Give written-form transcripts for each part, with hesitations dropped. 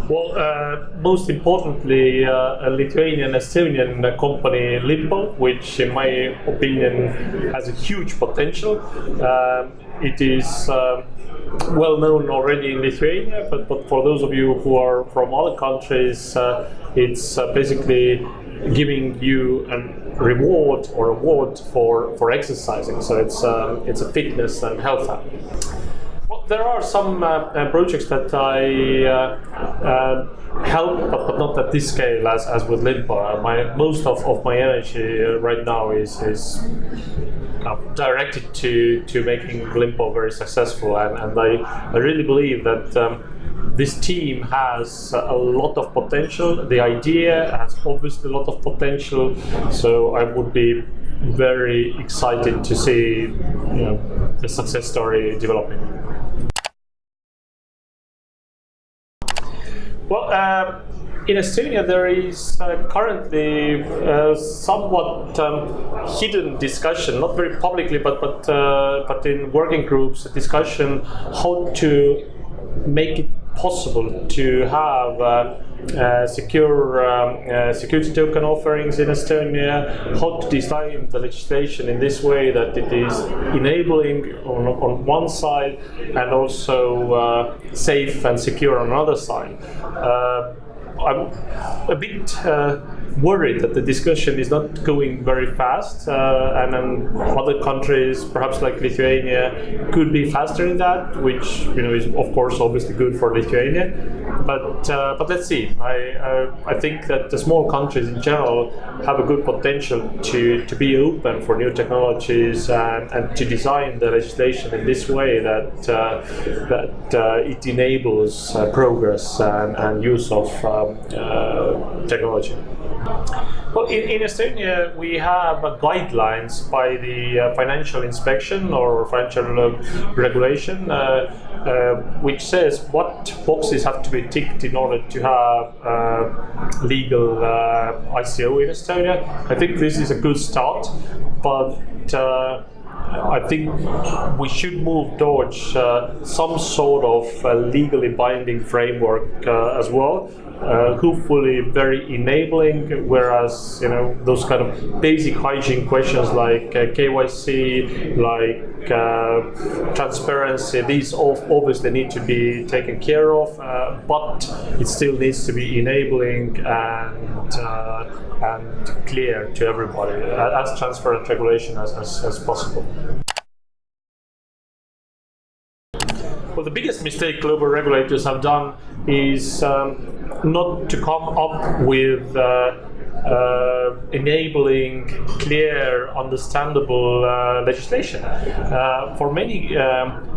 Well, most importantly, a Lithuanian Estonian company, Limbo, which in my opinion has a huge potential. It is well known already in Lithuania, but for those of you who are from other countries, it's basically giving you a reward or award for exercising. So it's a fitness and health app. Well, there are some projects that I help, but not at this scale as with Limbo. Most of my energy right now is directed to making Limbo very successful, and I really believe that this team has a lot of potential. The idea has obviously a lot of potential, so I would be very excited to see the success story developing. Well, in Estonia there is currently somewhat hidden discussion, not very publicly, but in working groups, a discussion how to make it possible to have security token offerings in Estonia, how to design the legislation in this way that it is enabling on one side and also safe and secure on another side. I'm a bit worried that the discussion is not going very fast, and then other countries, perhaps like Lithuania, could be faster in that, which is of course obviously good for Lithuania. But let's see. I think that the small countries in general have a good potential to be open for new technologies and to design the legislation in this way that it enables progress and use of technology. Well, in Estonia, we have guidelines by the financial inspection or financial regulation, which says what boxes have to be ticked in order to have legal ICO in Estonia. I think this is a good start, but I think we should move towards some sort of legally binding framework as well. Hopefully very enabling, whereas those kind of basic hygiene questions like KYC, like transparency, these obviously need to be taken care of, but it still needs to be enabling and clear to everybody, as transparent regulation as possible. Well, the biggest mistake global regulators have done is not to come up with enabling, clear, understandable legislation. For many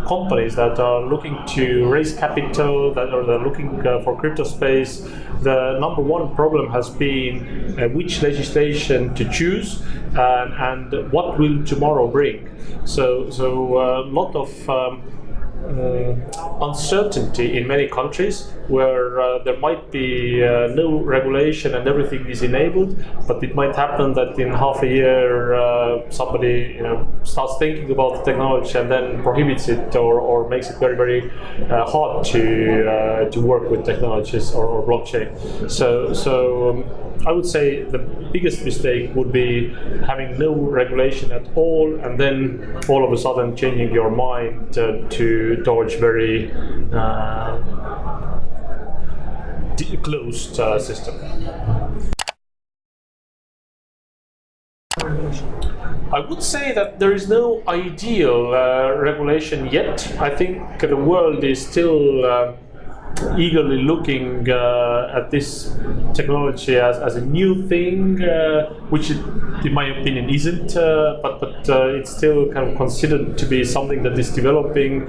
companies that are looking to raise capital, that are looking for crypto space, the number one problem has been which legislation to choose and what will tomorrow bring. So a lot of uncertainty in many countries where there might be no regulation and everything is enabled, but it might happen that in half a year somebody starts thinking about the technology and then prohibits it or makes it very, very hard to work with technologies or blockchain. So I would say the biggest mistake would be having no regulation at all and then all of a sudden changing your mind towards very closed system. I would say that there is no ideal regulation yet. I think the world is still eagerly looking at this technology as a new thing, which it, in my opinion isn't, but it's still kind of considered to be something that is developing.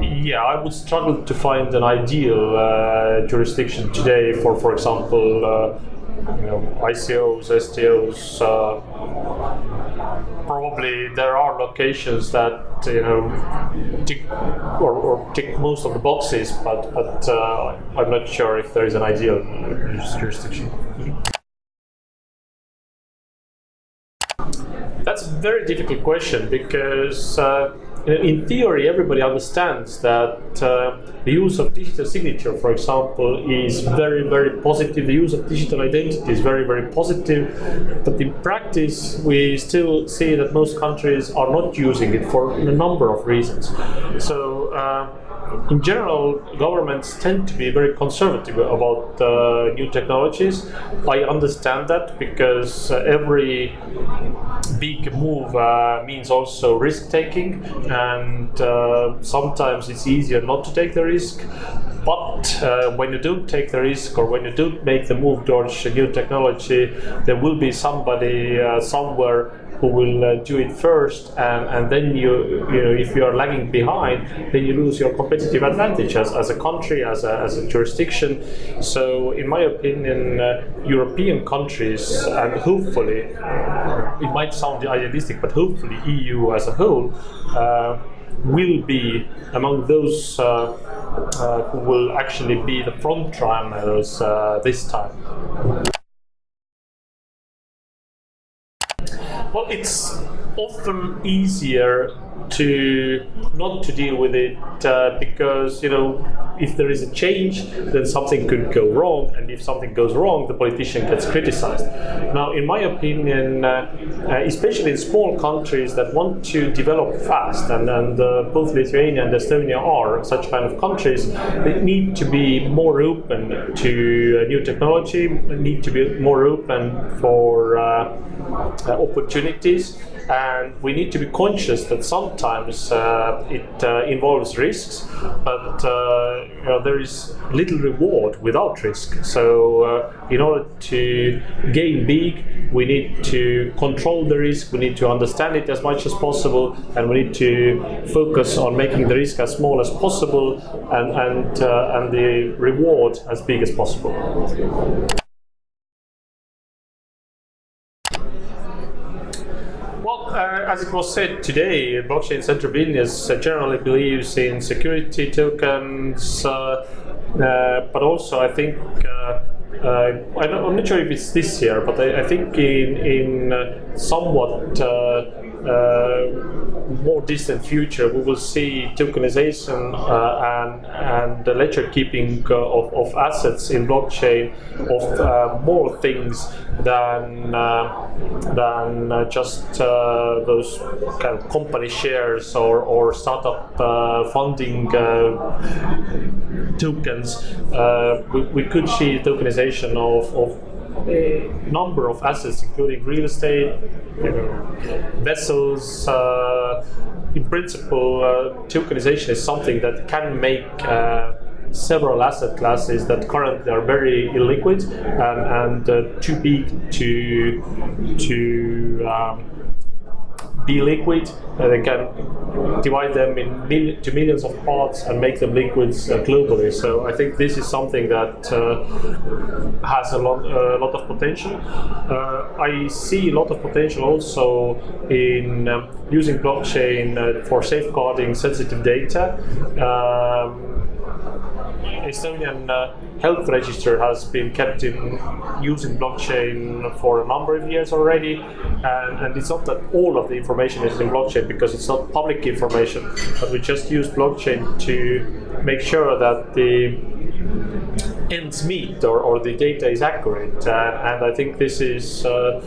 Yeah, I would struggle to find an ideal jurisdiction today for example, ICOs, STOs. Probably there are locations that tick or tick most of the boxes, but I'm not sure if there is an ideal jurisdiction. That's a very difficult question because in theory, everybody understands that the use of digital signature, for example, is very, very positive. The use of digital identity is very, very positive. But in practice, we still see that most countries are not using it for a number of reasons. So, in general, governments tend to be very conservative about new technologies. I understand that because every big move means also risk taking, and sometimes it's easier not to take the risk. But when you don't take the risk, or when you don't make the move towards new technology, there will be somebody somewhere who will do it first, and then you know, if you are lagging behind, then you lose your competitive advantage as a country, as a jurisdiction. So, in my opinion, European countries, and hopefully, it might sound idealistic, but hopefully EU as a whole will be among those who will actually be the front runners this time. Well, it's often easier to not to deal with it because, you know, if there is a change, then something could go wrong, and if something goes wrong, the politician gets criticized. Now, in my opinion, especially in small countries that want to develop fast, and both Lithuania and Estonia are such kind of countries, they need to be more open to new technology, need to be more open for opportunities. And we need to be conscious that sometimes it involves risks, but you know, there is little reward without risk. So in order to gain big, we need to control the risk, we need to understand it as much as possible, and we need to focus on making the risk as small as possible, and the reward as big as possible. As it was said today, Blockchain Center Vilnius generally believes in security tokens, but also I think, I'm not sure if it's this year, but I think in somewhat more distant future, we will see tokenization and the ledger keeping of assets in blockchain of more things than just those kind of company shares or startup funding tokens. We could see tokenization of a number of assets, including real estate, you know, vessels. In principle, tokenization is something that can make several asset classes that currently are very illiquid and too big to be liquid. They can divide them to millions of parts and make them liquids globally. So I think this is something that has a lot of potential. I see a lot of potential also in using blockchain for safeguarding sensitive data. Estonian health register has been kept in using blockchain for a number of years already, and it's not that all of the information is in blockchain because it's not public information, but we just use blockchain to make sure that the ends meet or the data is accurate, and I think this is a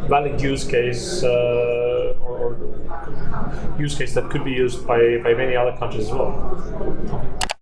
valid use case or use case that could be used by many other countries as well.